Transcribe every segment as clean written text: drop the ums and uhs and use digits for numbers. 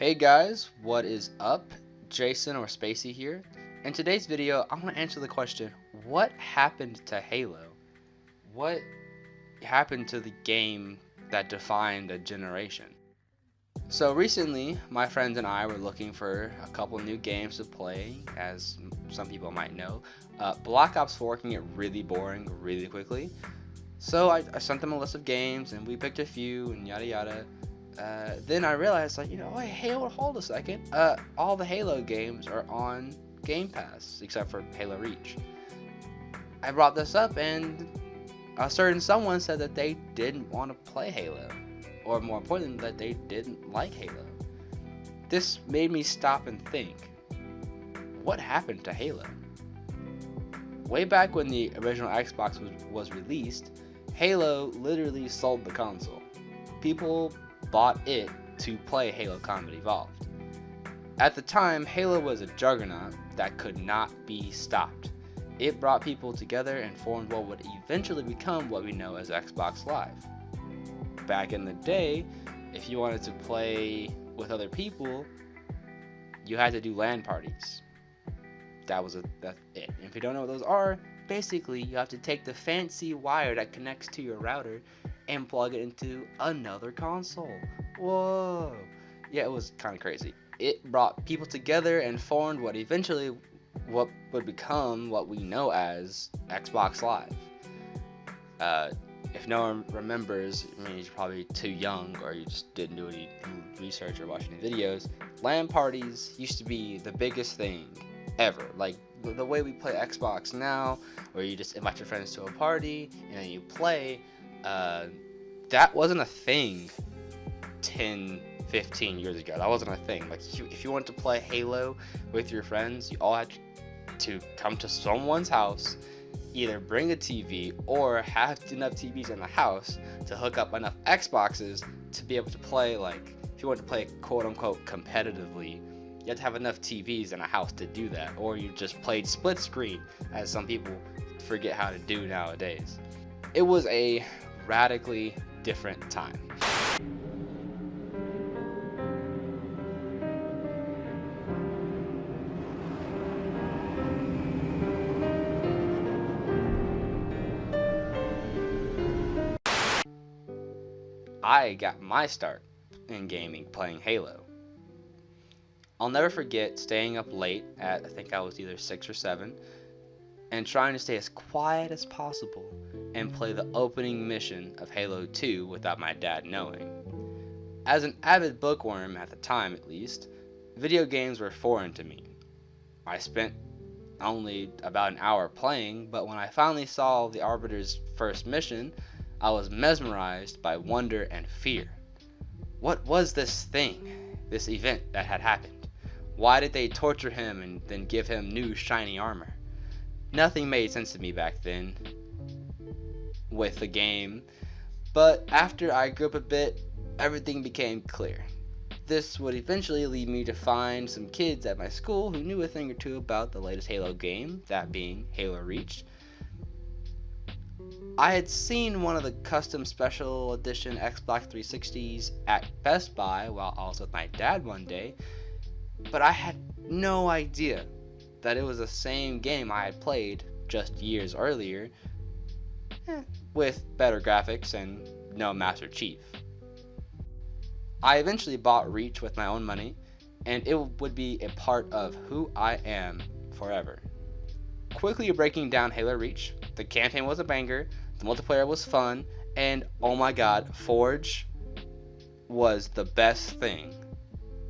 Hey guys, what is up? Jason or Spacey here. In today's video, I want to answer the question, what happened to Halo? What happened to the game that defined a generation? So recently, my friends and I were looking for a couple new games to play, as some people might know. Black Ops 4 can get really boring really quickly. So I sent them a list of games and we picked a few and yada yada. Then I realized, like, wait, Halo, hold a second. All the Halo games are on Game Pass except for Halo Reach. I brought this up, and a certain someone said that they didn't want to play Halo, or more importantly, that they didn't like Halo. This made me stop and think, what happened to Halo? Way back when the original Xbox was released, Halo literally sold the console. People bought it to play Halo Combat Evolved. At the time, Halo was a juggernaut that could not be stopped. It brought people together and formed what would eventually become what we know as Xbox Live. Back in the day, if you wanted to play with other people, you had to do LAN parties. That's it. And if you don't know what those are, basically you have to take the fancy wire that connects to your router and plug it into another console. Whoa. Yeah, it was kind of crazy. It brought people together and formed what would become what we know as Xbox Live. If no one remembers, I mean, you're probably too young or you just didn't do any research or watch any videos. LAN parties used to be the biggest thing ever. Like the way we play Xbox now, where you just invite your friends to a party and then you play, that wasn't a thing 10, 15 years ago. That wasn't a thing. Like if you wanted to play Halo with your friends, you all had to come to someone's house, either bring a TV or have enough TVs in the house to hook up enough Xboxes to be able to play. Like if you want to play quote unquote competitively, you have to have enough TVs in a house to do that, or you just played split screen, as some people forget how to do nowadays. It was a radically different time. I got my start in gaming playing Halo. I'll never forget staying up late at, I think I was either 6 or 7, and trying to stay as quiet as possible and play the opening mission of Halo 2 without my dad knowing. As an avid bookworm at the time at least, video games were foreign to me. I spent only about an hour playing, but when I finally saw the Arbiter's first mission, I was mesmerized by wonder and fear. What was this thing, this event that had happened? Why did they torture him and then give him new shiny armor? Nothing made sense to me back then with the game, but after I grew up a bit, everything became clear. This would eventually lead me to find some kids at my school who knew a thing or two about the latest Halo game, that being Halo Reach. I had seen one of the custom special edition Xbox 360s at Best Buy while I was with my dad one day, but I had no idea that it was the same game I had played just years earlier, with better graphics and no Master Chief. I eventually bought Reach with my own money, and it would be a part of who I am forever. Quickly breaking down Halo Reach, the campaign was a banger, the multiplayer was fun, and oh my god, Forge was the best thing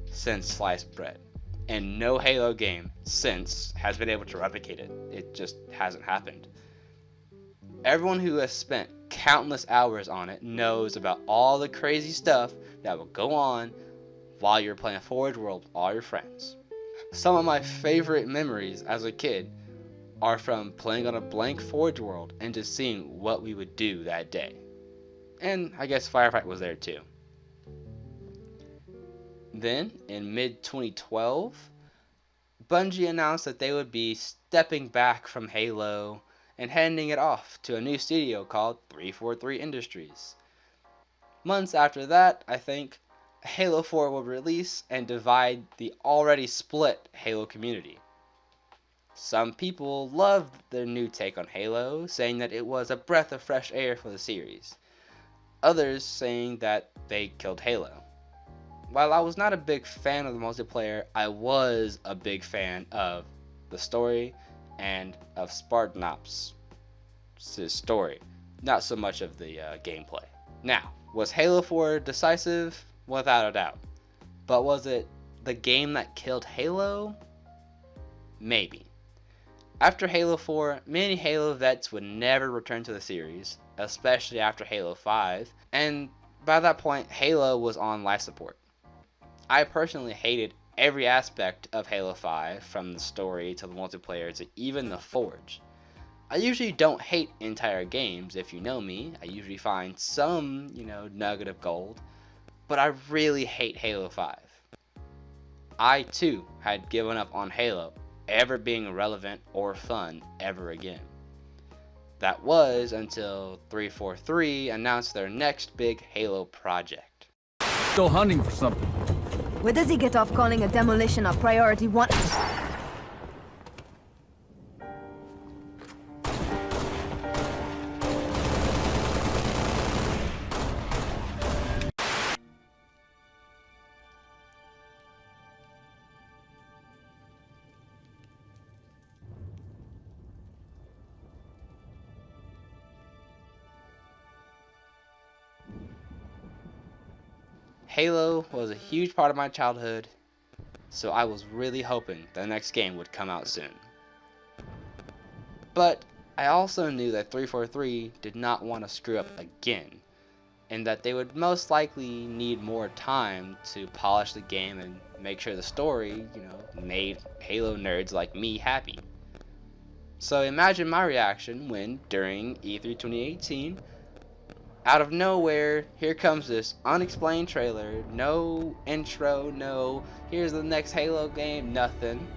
since sliced bread. And no Halo game since has been able to replicate it. It just hasn't happened. Everyone who has spent countless hours on it knows about all the crazy stuff that will go on while you're playing Forge World with all your friends. Some of my favorite memories as a kid are from playing on a blank Forge World and just seeing what we would do that day. And I guess Firefight was there too. Then, in mid-2012, Bungie announced that they would be stepping back from Halo and handing it off to a new studio called 343 Industries. Months after that, I think, Halo 4 would release and divide the already split Halo community. Some people loved their new take on Halo, saying that it was a breath of fresh air for the series. Others saying that they killed Halo. While I was not a big fan of the multiplayer, I was a big fan of the story and of Spartanops' story, not so much of the gameplay. Now, was Halo 4 decisive? Without a doubt. But was it the game that killed Halo? Maybe. After Halo 4, many Halo vets would never return to the series, especially after Halo 5, and by that point, Halo was on life support. I personally hated every aspect of Halo 5, from the story to the multiplayer to even the Forge. I usually don't hate entire games. If you know me, I usually find some, nugget of gold, but I really hate Halo 5. I too had given up on Halo ever being relevant or fun ever again. That was until 343 announced their next big Halo project. Still hunting for something. Where does he get off calling a demolition a priority one? Halo was a huge part of my childhood, so I was really hoping the next game would come out soon. But I also knew that 343 did not want to screw up again, and that they would most likely need more time to polish the game and make sure the story, made Halo nerds like me happy. So imagine my reaction when, during E3 2018, out of nowhere, here comes this unexplained trailer, no intro, no, here's the next Halo game, nothing.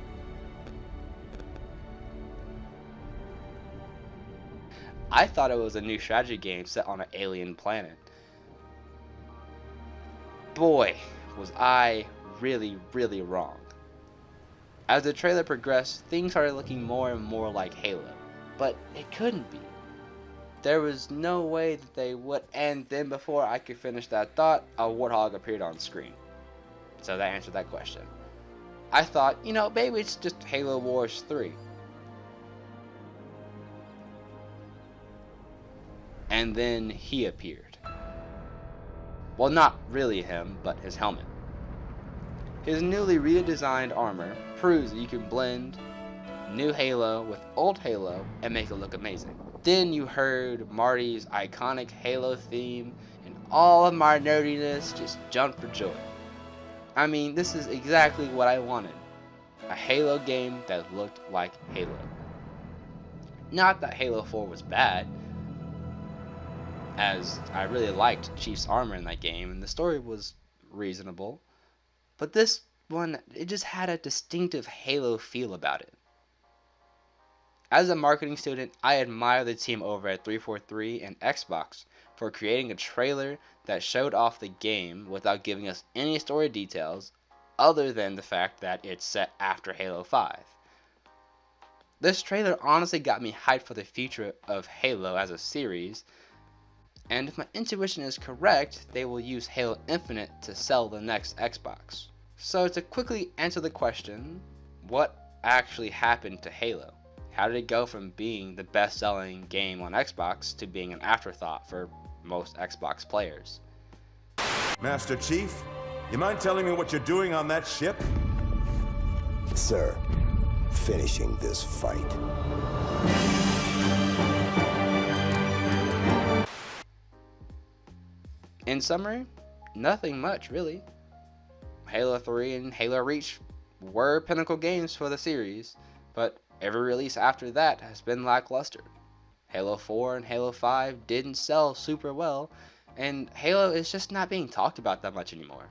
I thought it was a new strategy game set on an alien planet. Boy, was I really, really wrong. As the trailer progressed, things started looking more and more like Halo, but it couldn't be. There was no way that they would, and then before I could finish that thought, a warthog appeared on screen. So that answered that question. I thought, maybe it's just Halo Wars 3. And then he appeared. Well, not really him, but his helmet. His newly redesigned armor proves that you can blend new Halo with old Halo and make it look amazing. Then you heard Marty's iconic Halo theme, and all of my nerdiness just jumped for joy. I mean, this is exactly what I wanted. A Halo game that looked like Halo. Not that Halo 4 was bad, as I really liked Chief's armor in that game, and the story was reasonable, but this one, it just had a distinctive Halo feel about it. As a marketing student, I admire the team over at 343 and Xbox for creating a trailer that showed off the game without giving us any story details other than the fact that it's set after Halo 5. This trailer honestly got me hyped for the future of Halo as a series, and if my intuition is correct, they will use Halo Infinite to sell the next Xbox. So to quickly answer the question, what actually happened to Halo? How did it go from being the best-selling game on Xbox to being an afterthought for most Xbox players? Master Chief, you mind telling me what you're doing on that ship? Sir, finishing this fight. In summary, nothing much really. Halo 3 and Halo Reach were pinnacle games for the series, but every release after that has been lackluster. Halo 4 and Halo 5 didn't sell super well, and Halo is just not being talked about that much anymore.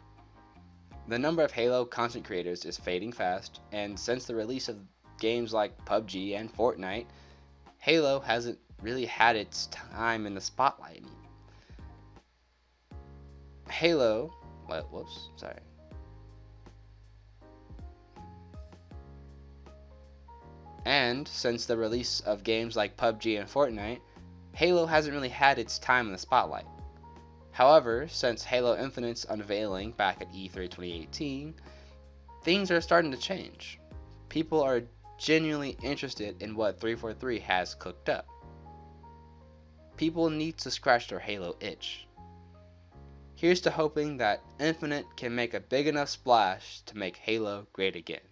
The number of Halo content creators is fading fast, and since the release of games like PUBG and Fortnite, Halo hasn't really had its time in the spotlight. Halo What? Whoops. Sorry. And since the release of games like PUBG and Fortnite, Halo hasn't really had its time in the spotlight. However, since Halo Infinite's unveiling back at E3 2018, things are starting to change. People are genuinely interested in what 343 has cooked up. People need to scratch their Halo itch. Here's to hoping that Infinite can make a big enough splash to make Halo great again.